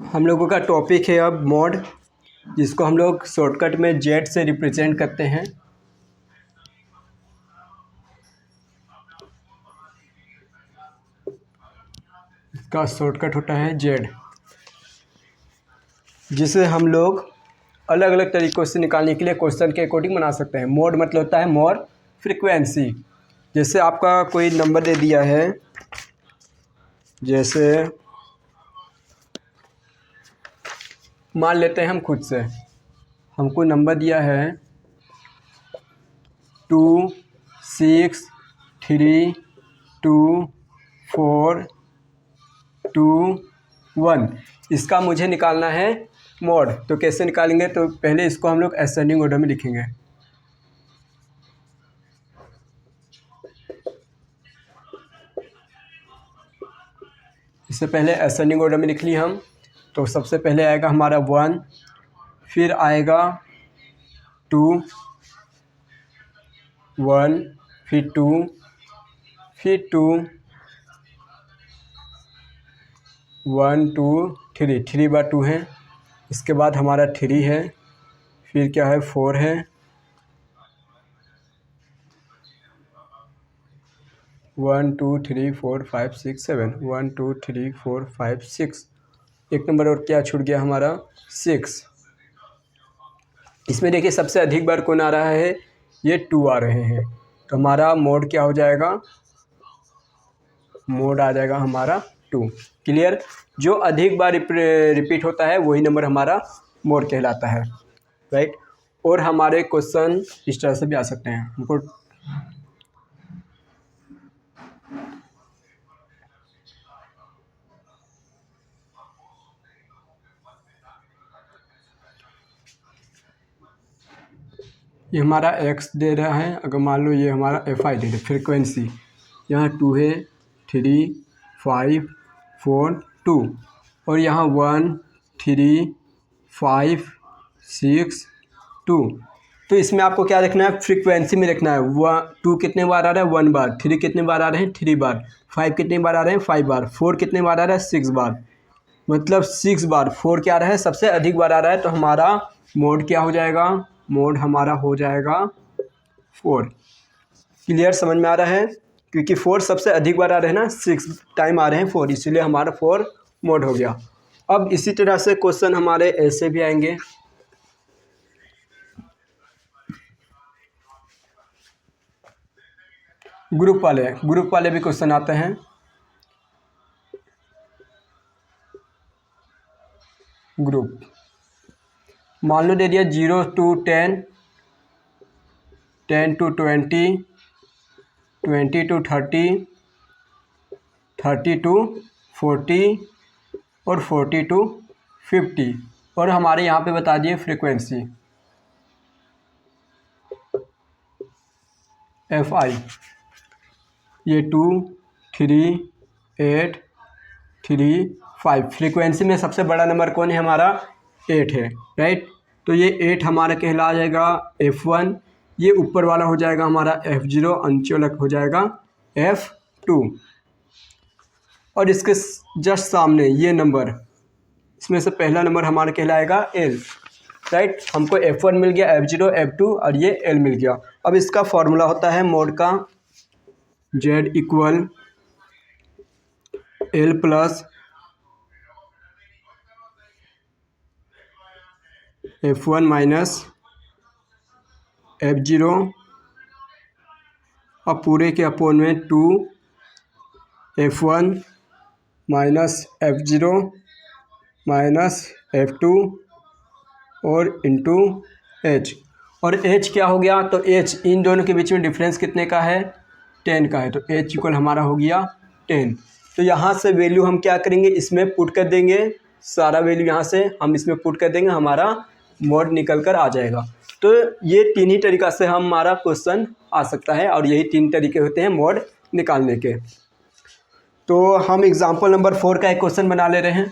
हम लोगों का टॉपिक है अब मॉड, जिसको हम लोग शॉर्टकट में जेड से रिप्रेजेंट करते हैं। इसका शॉर्टकट होता है जेड, जिसे हम लोग अलग अलग तरीक़ों से निकालने के लिए क्वेश्चन के अकॉर्डिंग बना सकते हैं। मोड मतलब होता है मोड फ्रीक्वेंसी। जैसे आपका कोई नंबर दे दिया है, जैसे मान लेते हैं हम खुद से, हमको नंबर दिया है 2 6 3 2 4 2 1। इसका मुझे निकालना है मोड। तो कैसे निकालेंगे? तो पहले इसको हम लोग असेंडिंग ऑर्डर में लिखेंगे। इससे पहले असेंडिंग ऑर्डर में लिख ली हम। तो सबसे पहले आएगा हमारा 1, फिर आएगा 2 1, फिर 2, फिर 2 1 2 3, 3 बार 2 है। इसके बाद हमारा 3 है, फिर क्या है 4 है, 1 2 3 4 5 6 7, 1 2 3 4 5 6। एक नंबर और क्या छूट गया हमारा 6। इसमें देखिए सबसे अधिक बार कौन आ रहा है? ये 2 आ रहे हैं। तो हमारा मोड क्या हो जाएगा? मोड आ जाएगा हमारा 2। क्लियर? जो अधिक बार रिपीट होता है वही नंबर हमारा मोड कहलाता है, राइट। और हमारे क्वेश्चन इस तरह से भी आ सकते हैं। हमको ये हमारा एक्स दे रहा है, अगर मान लो ये हमारा एफ आई दे रहा है, फ्रिक्वेंसी यहाँ 2 है, 3 5 4 2, और यहाँ 1 3 5 6 2। तो इसमें आपको क्या रखना है? फ्रीक्वेंसी में रखना है। 2 कितने बार आ रहा है? 1 बार। 3 कितने बार आ रहे हैं? 3 बार। 5 कितने बार आ रहे हैं? 5 बार। 4 कितने बार आ रहा है? 6 बार। मतलब 6 बार 4 क्या आ रहा है? सबसे अधिक बार आ रहा है। तो हमारा मोड क्या हो जाएगा? मोड हमारा हो जाएगा 4। क्लियर? समझ में आ रहा है? क्योंकि 4 सबसे अधिक बार आ रहे हैं ना, 6 टाइम आ रहे हैं 4, इसीलिए हमारा 4 मोड हो गया। अब इसी तरह से क्वेश्चन हमारे ऐसे भी आएंगे। ग्रुप वाले भी क्वेश्चन आते हैं। ग्रुप मान लो दे दिया 0 to 10, 10 to 20, 20 to 30, 30 to 40 और 40 to 50। और हमारे यहाँ पे बता दिए फ्रीक्वेंसी एफ आई। ये 2 3 8 3 5। फ्रीक्वेंसी में सबसे बड़ा नंबर कौन है? हमारा 8 है, राइट। तो ये 8 हमारा कहला जाएगा F1। ये ऊपर वाला हो जाएगा हमारा F0, अंचे वाला हो जाएगा F2। और इसके जस्ट सामने ये नंबर, इसमें से पहला नंबर हमारा कहलाएगा L, राइट। हमको F1 मिल गया, F0 F2 और ये L मिल गया। अब इसका फॉर्मूला होता है मोड का, Z equal L plus F1 minus F0 और पूरे के अपोन में 2 F1 minus F0 minus F2 और इंटू H। और H क्या हो गया? तो H इन दोनों के बीच में डिफरेंस कितने का है? 10 का है। तो H इक्वल हमारा हो गया 10। तो यहाँ से वैल्यू हम क्या करेंगे? इसमें पुट कर देंगे। सारा वैल्यू यहाँ से हम इसमें पुट कर देंगे, हमारा मोड निकल कर आ जाएगा। तो ये 3 ही तरीक़ा से हमारा क्वेश्चन आ सकता है, और यही 3 तरीके होते हैं मोड निकालने के। तो हम एग्जाम्पल नंबर 4 का एक क्वेश्चन बना ले रहे हैं।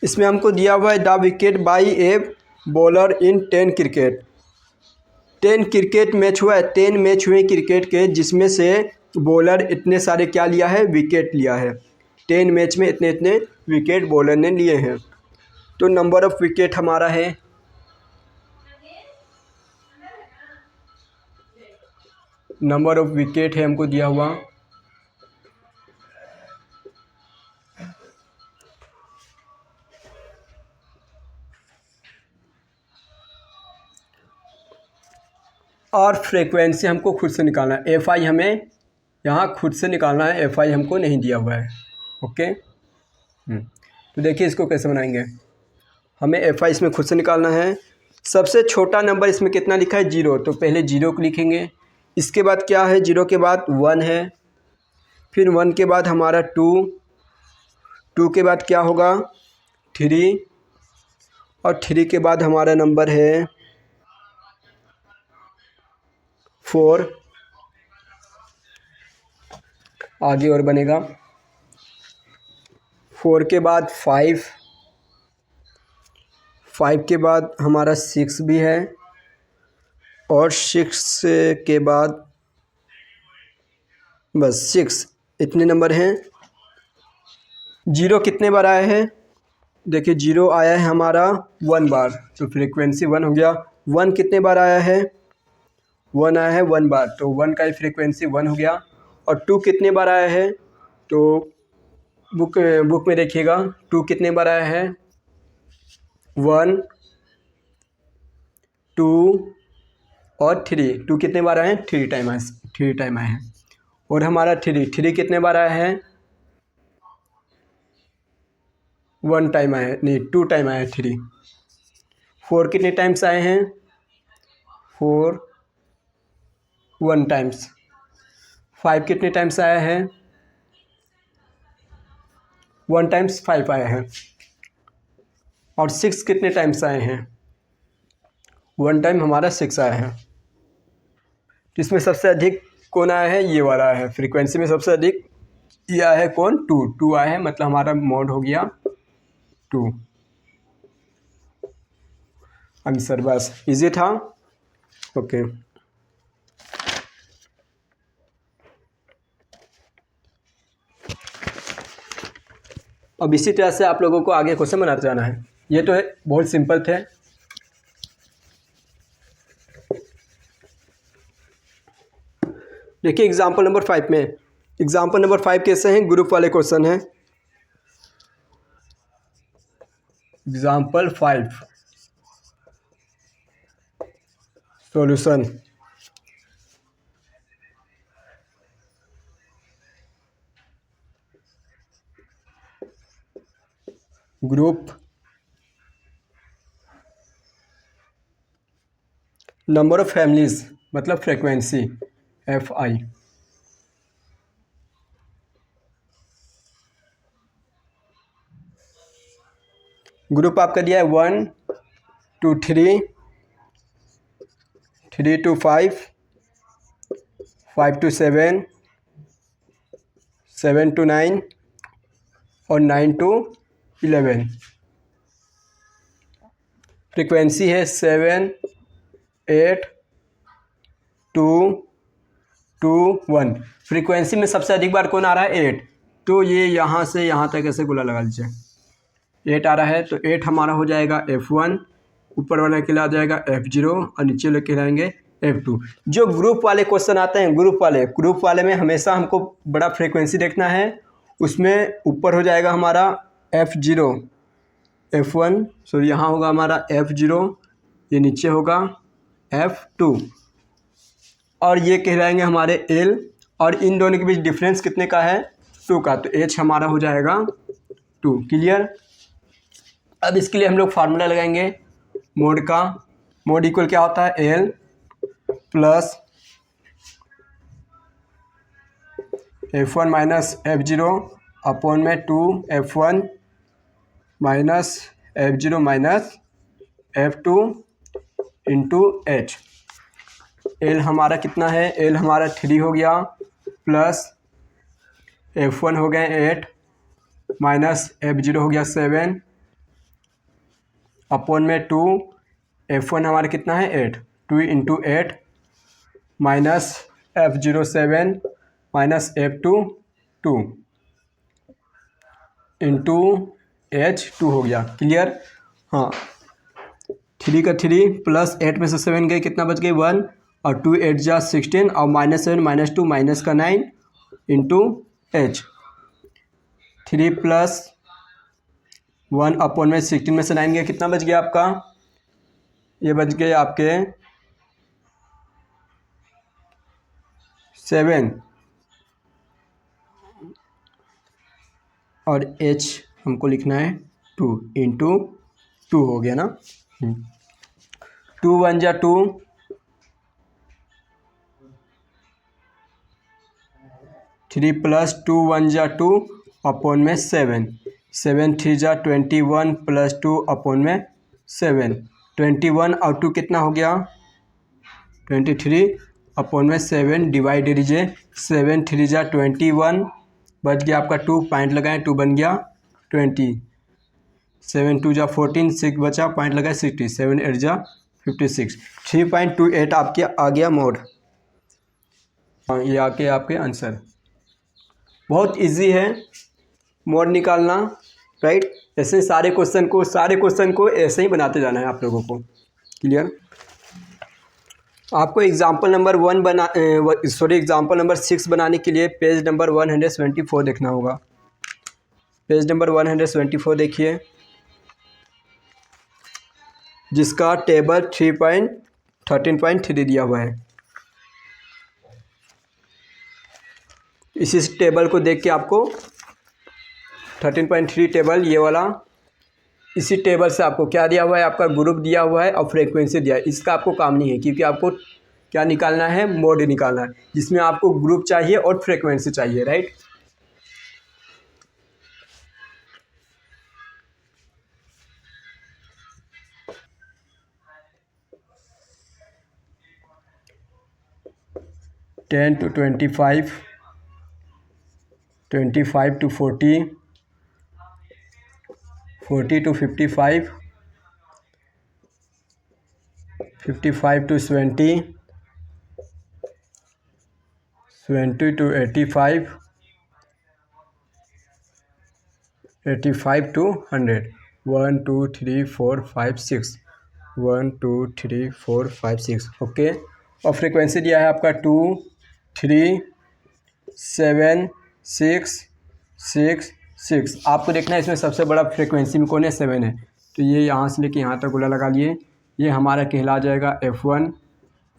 इसमें हमको दिया हुआ है the wicket by a bowler in 10 cricket. 10 cricket match हुआ है, 10 मैच हुए क्रिकेट के, जिसमें से बॉलर इतने सारे क्या लिया है, विकेट लिया है। 10 मैच में इतने इतने विकेट बॉलर ने लिए हैं। तो नंबर ऑफ विकेट हमारा है, नंबर ऑफ विकेट है हमको दिया हुआ और फ्रीक्वेंसी हमको खुद से निकालना है। एफ आई हमें यहाँ खुद से निकालना है, एफ आई हमको नहीं दिया हुआ है। ओके, तो देखिए इसको कैसे बनाएंगे। हमें एफ आई इसमें खुद से निकालना है। सबसे छोटा नंबर इसमें कितना लिखा है, 0, तो पहले 0 को लिखेंगे। इसके बाद क्या है, 0 के बाद 1 है, फिर 1 के बाद हमारा 2, 2 के बाद क्या होगा 3, और 3 के बाद हमारा नंबर है 4। आगे और बनेगा 4 के बाद 5, 5 के बाद हमारा 6 भी है, और 6 के बाद बस 6, इतने नंबर हैं। 0 कितने बार आया है, देखिए 0 आया है हमारा 1 बार, तो फ्रीक्वेंसी 1 हो गया। 1 कितने बार आया है, 1 आया है 1 बार, तो 1 का ही फ्रीक्वेंसी 1 हो गया। और 2 कितने बार आया है, तो बुक में देखिएगा 2 कितने बार आया है, 1, 2 और 3। 2 कितने बार आए हैं, 3 टाइम आए, 3 टाइम आए हैं। और हमारा 3 कितने बार आया है, 1 टाइम आया है, नहीं 2 टाइम आया है 3। 4 कितने टाइम्स आए हैं, 4 1 टाइम्स। 5 कितने टाइम्स आया है, 1 टाइम्स 5 आया है। और 6 कितने टाइम्स आए हैं, 1 टाइम हमारा 6 आया है। इसमें सबसे अधिक कौन आया है, ये वाला आया है। फ्रीक्वेंसी में सबसे अधिक ये आया है कौन, 2 आया है, मतलब हमारा मोड हो गया 2 आंसर। बस इजी था। ओके, अब इसी तरह से आप लोगों को आगे क्वेश्चन बनाते जाना है। ये तो है बहुत सिंपल थे। देखिए एग्जाम्पल नंबर 5 में, एग्जाम्पल नंबर 5 कैसे हैं, ग्रुप वाले क्वेश्चन हैं। Example 5 solution. Group number of families मतलब फ्रीक्वेंसी एफ आई। ग्रुप आपका दिया है 1 to 3, 3 to 5, 5 to 7, 7 to 9 और 9 to 11। फ्रीक्वेंसी है 7, 8, 2, 2, 1। फ्रीक्वेंसी में सबसे अधिक बार कौन आ रहा है, 8, तो ये यहाँ से यहाँ तक ऐसे गोला लगा लीजिए। 8 आ रहा है, तो 8 हमारा हो जाएगा F1, ऊपर वाला कहला जाएगा F0 और नीचे वाले कहलाएंगे F2। जो ग्रुप वाले क्वेश्चन आते हैं, ग्रुप वाले में हमेशा हमको बड़ा फ्रीक्वेंसी देखना है। उसमें ऊपर हो जाएगा हमारा F0, F1, सॉरी यहाँ होगा हमारा F0, ये नीचे होगा F2, और ये कहलाएंगे हमारे L, और इन दोनों के बीच डिफरेंस कितने का है, 2 का, तो H हमारा हो जाएगा 2। क्लियर। अब इसके लिए हम लोग फार्मूला लगाएंगे मोड का। मोड इक्वल क्या होता है, L plus F1 minus F0 upon में 2F1 minus F0 minus F2 into H। L हमारा कितना है, L हमारा 3 हो गया, प्लस F1 हो गए 8 माइनस F0 हो गया 7 अपॉन में 2, F1 हमारा कितना है 8, 2 into 8 minus F07 minus F2 2 into H2 हो गया। क्लियर? हाँ, 3 का 3 प्लस 8 में से 7 गए, कितना बच गए 1, और 2 8 जा 16 और -7 -2 माइनस का 9 इंटू H। 3 प्लस 1 अपॉन में 16 में से 9 गया, कितना बच गया आपका? ये बच गए आपके 7 और H हमको लिखना है 2 इंटू 2 हो गया ना। 2 1 जा 2, 3 प्लस 2 1 जा 2 अपॉन में 7, 7 3 जा 21 प्लस 2 अपॉन में 7, 21 और 2 कितना हो गया 23 अपॉन में 7 डिवाइड दीजिए, 7 3 जा 21 बच गया आपका 2, पॉइंट लगाएं 2 बन गया 20, 7 2 जा 14 6 बचा, पॉइंट लगाए 60, 7 8 जा 56, 3.28 आपके आ गया मोड। ये आके आपके आंसर। बहुत इजी है मोड निकालना, राइट। ऐसे सारे क्वेश्चन को ऐसे ही बनाते जाना है आप लोगों को। क्लियर? आपको एग्जाम्पल नंबर 6 बनाने के लिए पेज नंबर 174 देखना होगा। पेज नंबर 174 देखिए, जिसका टेबल 13.3 दिया हुआ है। इसी टेबल को देख के आपको 13.3 टेबल ये वाला, इसी टेबल से आपको क्या दिया हुआ है, आपका ग्रुप दिया हुआ है और फ्रीक्वेंसी दिया है। इसका आपको काम नहीं है, क्योंकि आपको क्या निकालना है, मोड निकालना है, जिसमें आपको ग्रुप चाहिए और फ्रीक्वेंसी चाहिए, right. Ten to 25, 25 to 40, 40 to 55, 55 to 70, 70 to 85, 85 to 100, 1 2 3 4 5 6, 1 2 3 4 5 6, okay. और फ्रीक्वेंसी दिया है आपका 2 3 7 6 6 6। आपको देखना है इसमें सबसे बड़ा फ्रीक्वेंसी में कौन है, 7 है। तो ये यहाँ से लेके यहाँ तक गोला लगा लिए, ये हमारा कहला जाएगा F1,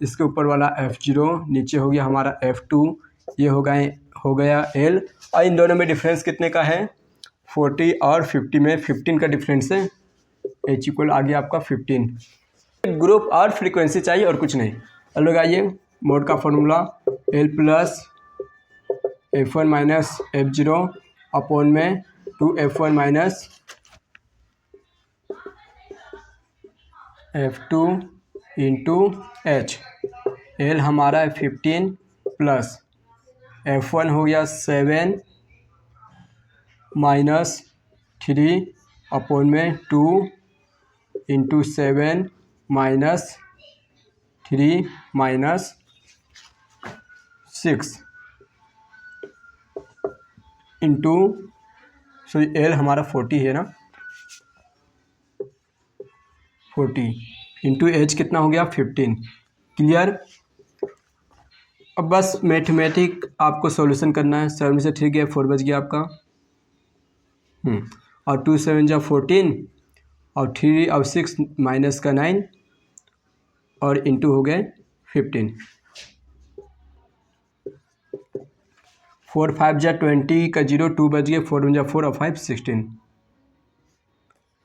इसके ऊपर वाला F0, नीचे हो गया हमारा F2, ये हो गया L। और इन दोनों में डिफरेंस कितने का है, 40 और 50 में 15 का डिफरेंस है। H इक्वल आ गया आपका 15। ग्रुप और फ्रीक्वेंसी चाहिए और कुछ नहीं। अब लोग आइए, मोड का formula L plus F1 minus F0 upon में 2F1 minus F2 into H। L हमारा है 15 प्लस F1 हो गया 7 माइनस 3 अपॉन में 2 into 7 minus 3 minus 6 into L हमारा 40 है ना, 40 इंटू H कितना हो गया 15। क्लियर? अब बस मैथमेटिक आपको सॉल्यूशन करना है। 7 में से 3 गया 4 बच गया आपका, और 2 7 जा 14 और 3 और 6 माइनस का 9 और इंटू हो गए 15। 4 5 जा 20 का 0, 2 बच गए, 4 1 जा 4 और 5 16।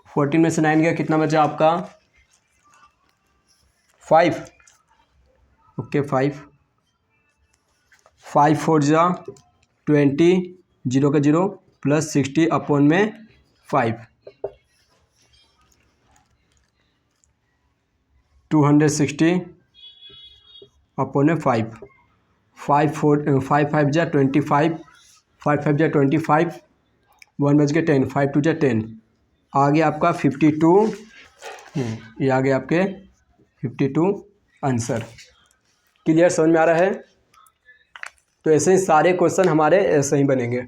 14 में से 9 गया, कितना बचा आपका 5, ओके 5 4 जा 20, 0 का 0 प्लस 60 अपॉन में 5, 260 अपॉन में 5, 5 जा 25, 5 जा 25, 1 बच गया 10, 5 2 जा 10, आ गया आपका 52 ये आ गए आपके 52 आंसर। क्लियर, समझ में आ रहा है? तो ऐसे ही सारे क्वेश्चन हमारे ऐसे ही बनेंगे।